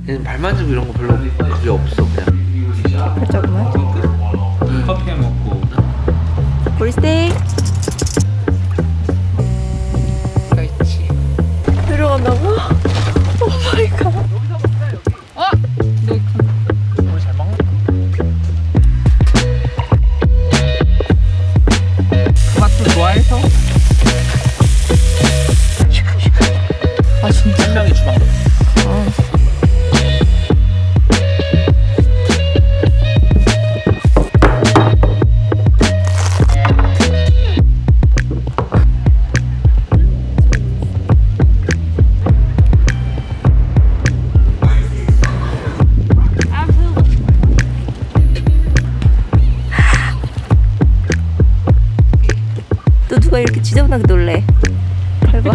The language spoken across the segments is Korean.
얘는 발 만지고 이런 거 별로 그게 없어 그냥. 발자국만. 커피 먹고 보리스테이크. 그렇지. 들어간다고? 오 마이 갓. 어? 너 오늘 잘 먹는 그 맛도 좋아해서? 아 진짜? 한 명이 주방 너 누가 이렇게 지저분하게 놀래? 밟아.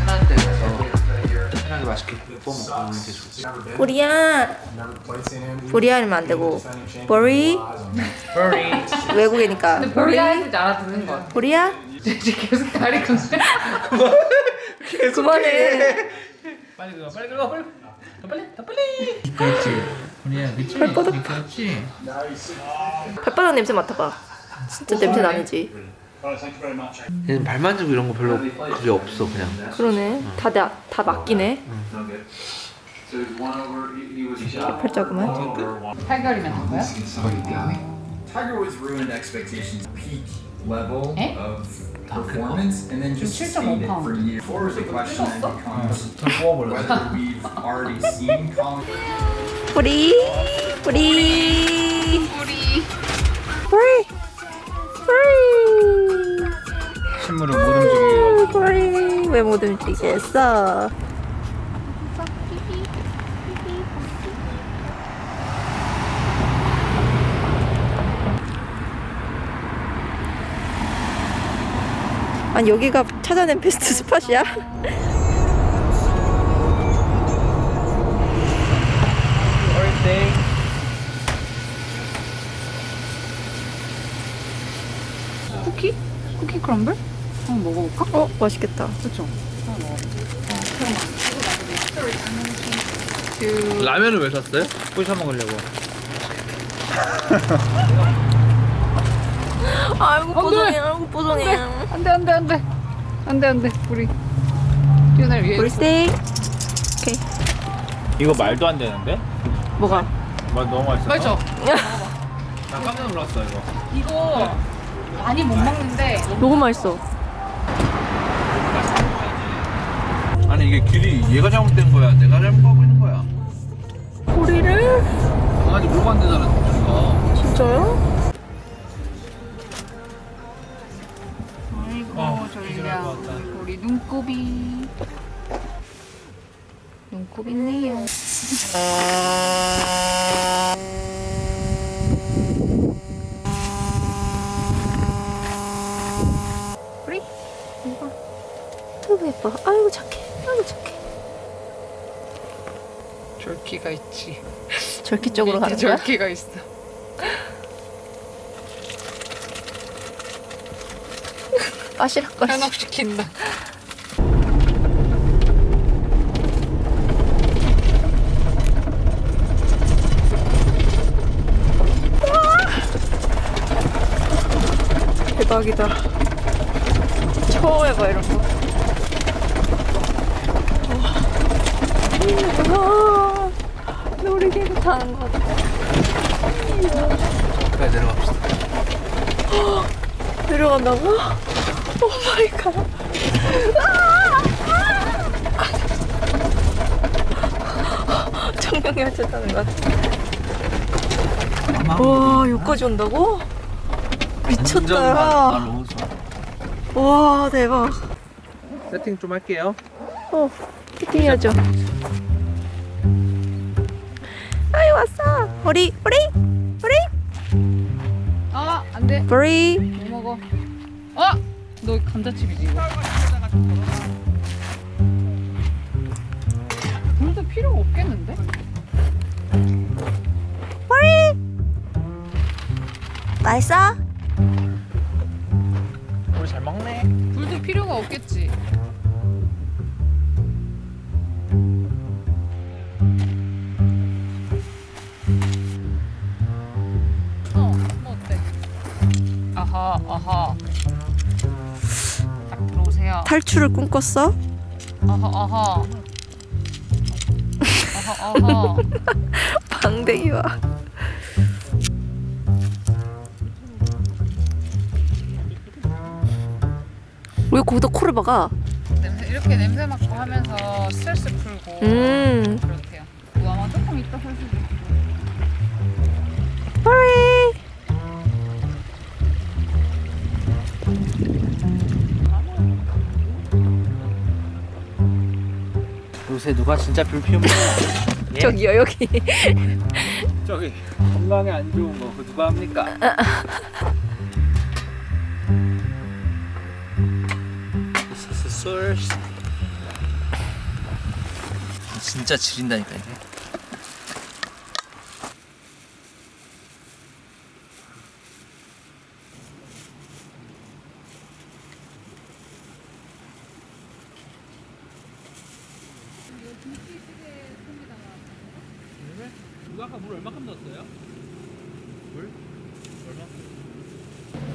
편한 데 가서 편하게 맛있게 구워 먹는 게 좋지. 보리야. 보리야 하면 안 되고 보리. 외국이니까 보리야 해도 알아듣는 거 같아. 보리야? 계속 가리고 있어. 그만해. 빨리 긁어 빨리 긁어 빨리 더 빨리 그렇지 우리야 그치 발바닥. 그렇지 발바닥 냄새 맡아봐. 진짜 냄새 나는지. 얘는 발 만지고 이런 거 별로 그게 없어 그냥. 그러네. 다 맡기네. 발자국만. 팔걸이면 된 거야? Tiger Woods ruined expectations, peak level Eh? of performance, and then just Just stayed it 7.5 for years. Before the question then becomes 더 구워버려 whether we've already seen Colin. 보리. 보리. 보리. 보리. 식물을 못 움직이게 보리. 왜 못 움직이겠어? 아니 여기가 찾아낸 베스트 스팟이야? 쿠키? 쿠키 크럼블? 한번 먹어볼까? 어 맛있겠다. 그쵸? 라면을 왜 샀어요? 부셔 먹으려고 아이고 안 돼. 뽀송해. 아이고 뽀송해. 안돼 우리 뛰어날 위해 보리스테이크. 오케이. 이거 말도 안 되는데? 뭐가? 말 너무 맛있어 맞죠? 나 깜짝 놀랐어 이거 이거 많이 못 먹는데 너무 맛있어. 아니 이게 길이 얘가 잘못된 거야? 내가 잘못하고 있는 거야? 보리를? 강아지 물고 안 되잖아 이거. 진짜요? 아이고 졸려 우리 눈곱이 눈곱 있네요. 우리 이거 너무 예뻐. 아이고 착해. 아이고 착해. 졸기가 있지. 절기 쪽으로 가는 거야? 졸기가 있어. 까시락까시. 현혹시킨다. 대박이다. 처음 해봐 이런 거. 와, 놀이기구 타는 거 같아. 빨리 내려갑시다. 내려간다고? 오 마이 갓. 청룡이 어쨌다는 것 같아. 와, 여기까지 온다고? 미쳤다. 와, 대박. 세팅 좀 할게요. 피팅해야죠. 아이 왔어. 보리. 안돼. 보리. 뭐 먹어? 너 감자칩이지 이거. 물도 필요가 없겠는데? 보리. 맛있어? 우리 잘 먹네. 불도 필요가 없겠지. 뭐 어때? 아하, 아하. 딱 들어오세요. 탈출을 꿈꿨어? 아하, 아하. 아하, 아하. 방댕이와. 왜 거기다 코를 박아? 이렇게 냄새 맡고 하면서 스트레스 풀고 그렇대요. 아마 조금 이따 살 수도 있고. 허리. 요새 누가 진짜 불 피우면 저기요 여기. 저기 건강에 안 좋은 거 그거 누가 합니까? 소스 진짜 지린다니까 이게. 누가 아까 물 얼마큼 넣었어요? 물? 얼마?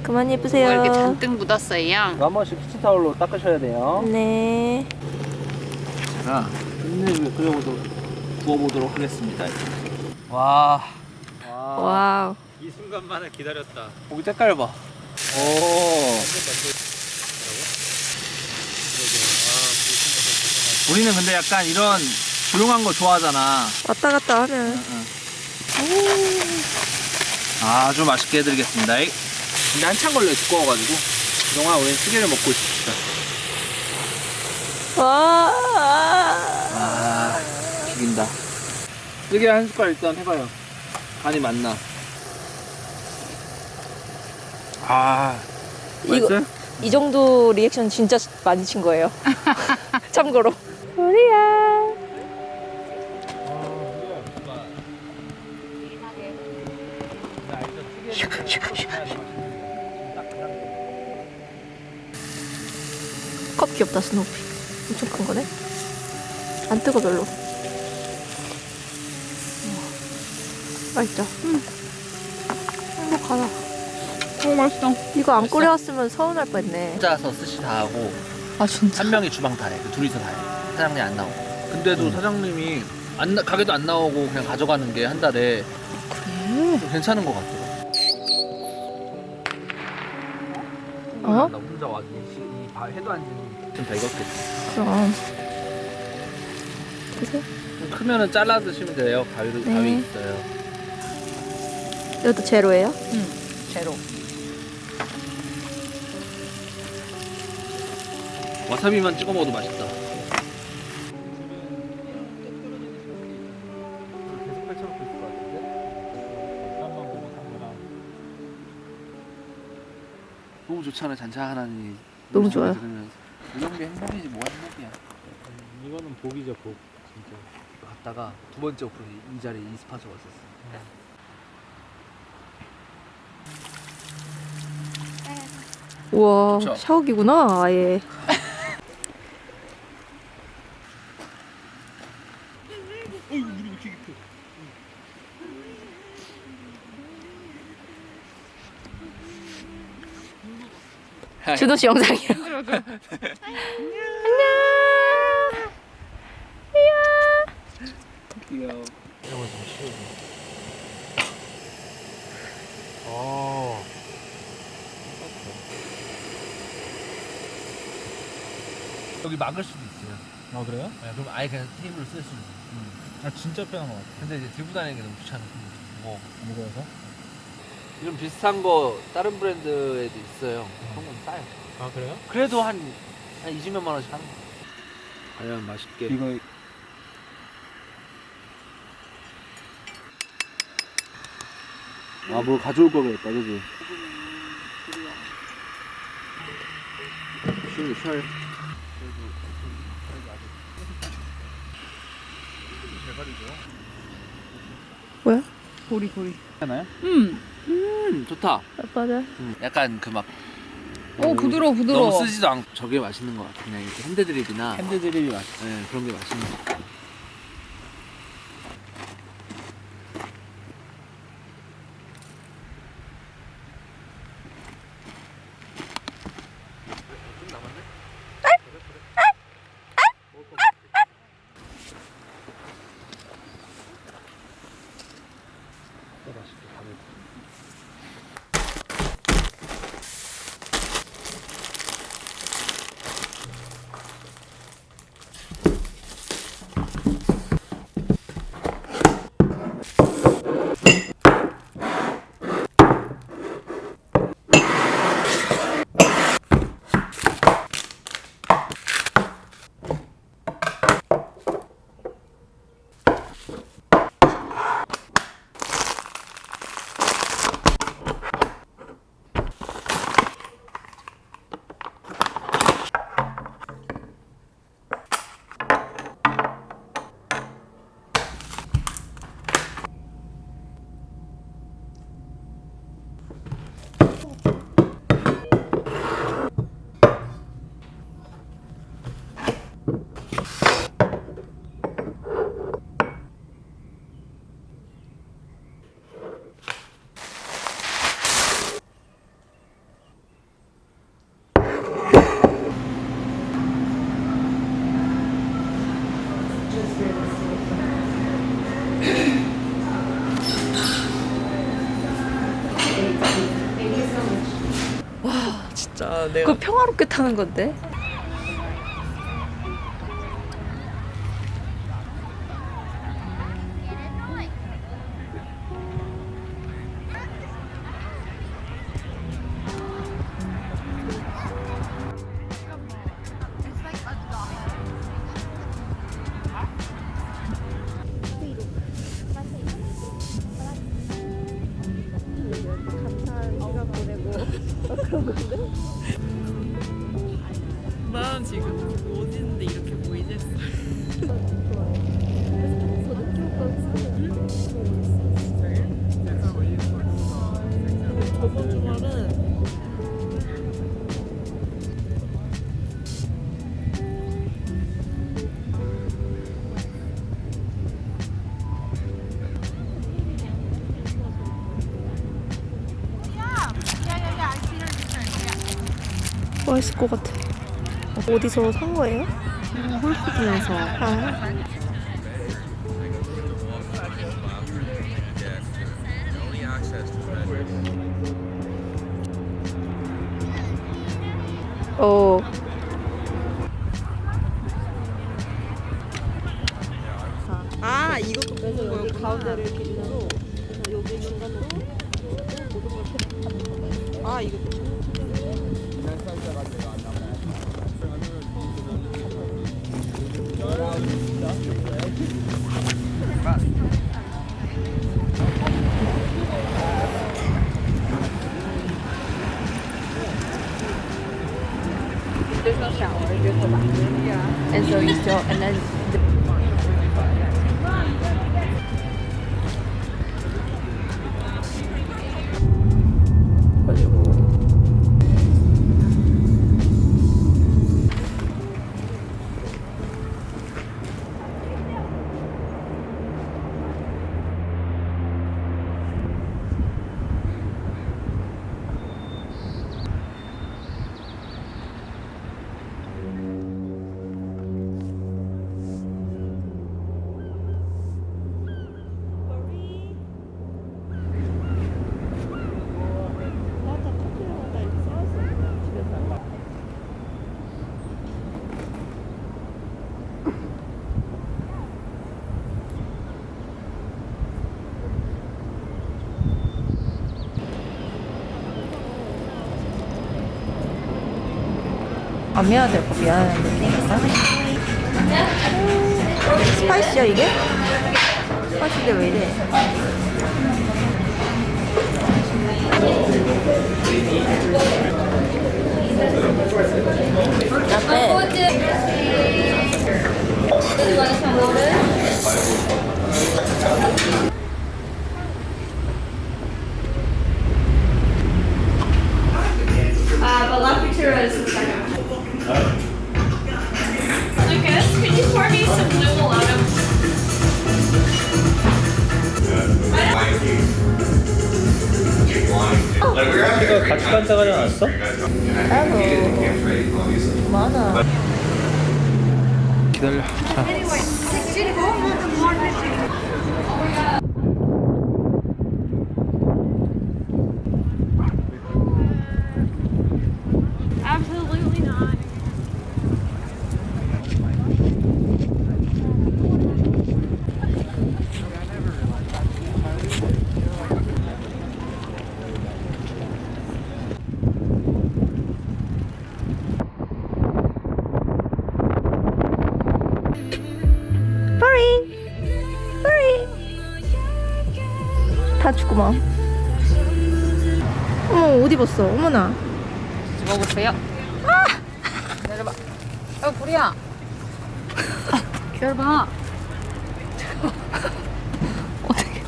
그만 예쁘세요. 이렇게 잔뜩 묻었어요. 한 번씩 키친타올로 닦으셔야 돼요. 네. 제가 끝내주게 구워보도록 하겠습니다. 와. 와우. 이 순간만을 기다렸다. 고기 색깔 봐. 오. 우리는 근데 약간 이런 조용한 거 좋아하잖아. 왔다 갔다 하면. 아주 맛있게 해드리겠습니다. 근데 한참 걸려 두꺼워가지고 그동안 우리는 찌개를 먹고 있습니다. 와. 아, 죽인다. 찌개 한 숟갈 일단 해봐요. 간이 맞나? 아, 맛있어요? 이 정도 리액션 진짜 많이 친 거예요. 참고로. 우리야. 컵 귀엽다 스노피. 엄청 큰 거네. 안 뜨거 별로. 맛있다. 행복하다. 오, 맛있어. 이거 안 끓여왔으면 서운할 뻔했네. 혼자서 스시 다 하고 아, 진짜? 한 명이 주방 다 해. 그 둘이서 다 해. 사장님 안 나오고. 근데도 사장님이 가게도 안 나오고 그냥 가져가는 게 한 달에 그래. 좀 괜찮은 것 같더라. 어? 나 혼자 와서 해도 안 지는 좀다 익었겠지. 그럼. 드세요. 좀 크면은 잘라 드시면 돼요. 가위 네. 있어요. 이것도 제로예요? 응, 제로. 와사비만 찍어 먹어도 맛있다. 너무 좋잖아 잔잔하니. 너무 좋아요. 이런 게 행복이지 뭐가 행복이야. 이거는 복이죠 복 진짜. 갔다가 두 번째 오프로 이 자리에 이 스팟으로 왔었어. 우와, 그쵸? 샤워기구나, 아예. 준호 씨 영상이요. 안녕. 귀여워. 이런 거좀 쉬우고. 여기 막을 수도 있어요. 아 그래요? 네, 그럼 아예 그냥 테이블을 쓸 수 있는. 아 진짜 편한 것 같아. 근데 이제 들고 다니는 게 너무 귀찮아. 뭐 무거워서? 이런 비슷한 거 다른 브랜드에도 있어요. 그런 건 싸요. 아 그래요? 그래도 한 20몇만 원씩 하는 거. 과연 맛있게. 이거 뭘 가져올 걸 그랬다, 그지? 셜. 뭐야? 고리. 하나요? 응. 좋다. 맞아. 약간 그 막 오 부드러워 부드러워. 너무 쓰지도 않고 저게 맛있는 것 같아. 그냥 이렇게 핸드드립이나 핸드드립이 맛있어. 네, 그런 게 맛있는 것 같아. 진짜 내가 그거 평화롭게 타는 건데. 난 지금 어디 있는데 이렇게 보이지? 저번 주말은 맛있을 것 같아. 어디서 산 거예요? 홀푸드에서 아. 오. 아 이것도 뽑은 거였구나. 가운데를 기준으로 여기 중간으로 모든 걸 펴. 아 이것도. There's no shower. You go back. Yeah. And so you still, and then. 안 미안해야 될거 미안한 느낌인가? 스파이시야 이게? 스파이시인데 왜 이래? 앞에 Lucas, could you pour me some blue Milano? 이거 같이 반짝하지 않았어? 많아. 기다려. 자. Absolutely not. 다 죽구만. 어머, 옷 입었어. 어머나. 먹어보세요. 내려봐. 보리야. 기다려봐. 어떻게?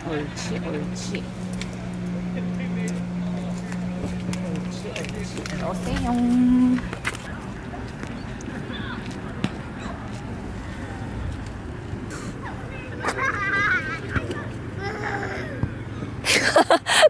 옳지, 옳지. 넣으세요.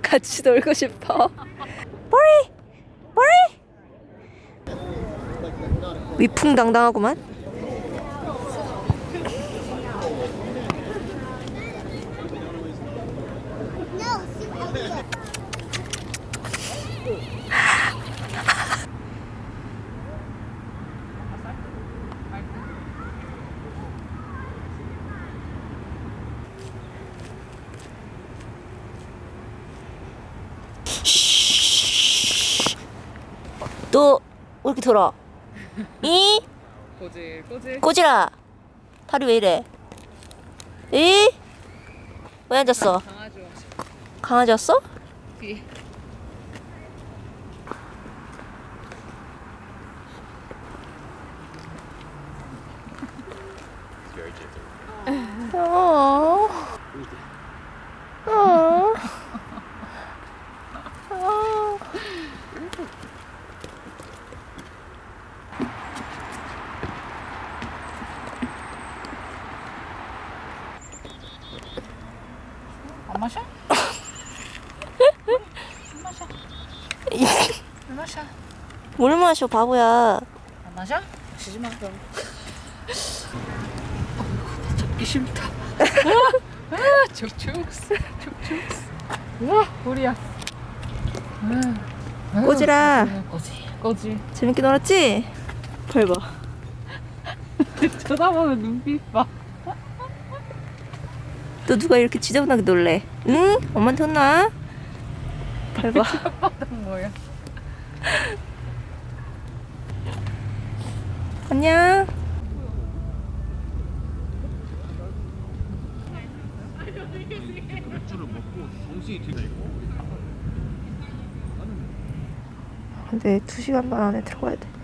같이 놀고 싶어. 머리, 머리. 위풍당당하구만. 너 왜 이렇게 돌아? 이? 꼬질, 꼬질. 꼬지라. 다리 왜 이래? 이? 왜 앉았어? 강아지 왔어. 강아지 왔어? 뒤에. 어. 어. 안 마셔? 안 마셔. 안 마셔. 뭘 마셔, 바보야. 안 마셔? 마시지 마 그럼. 잡기 싫다. 촉촉스, 촉촉스. 우와, 보리야. 꼬지라. 꼬지, 꼬지. 재밌게 놀았지? 발 봐. 쳐다보는 눈빛 봐. 너 누가 이렇게 지저분하게 놀래? 응? 엄마한테 혼나? 발 봐. 바닥 뭐야? 안녕. 근데 2시간 반 안에 들어가야 돼.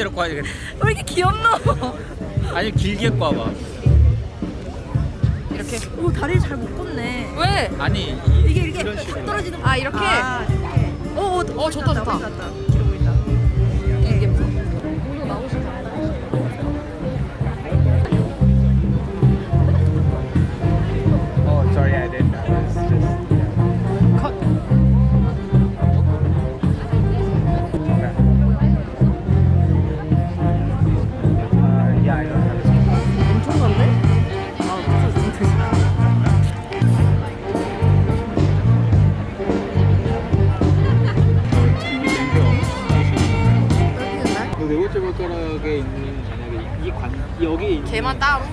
반대로 꽈야 되겠네. 왜 이렇게 귀엽노? 아니 길게 꽈봐. 이렇게. 오 다리를 잘 묶었네. 왜? 아니 이게 이런 식으로. 떨어지는. 아 이렇게. 오 좋다 좋다. 보인다. 이게 뭐? Oh, sorry, I didn't know. It's just cut. Yeah, I don't have a 엄청난데? 아 무슨 상태지? 네 번째 발가락에 있는 만약에 이 관 여기에 있는 걔만 따로.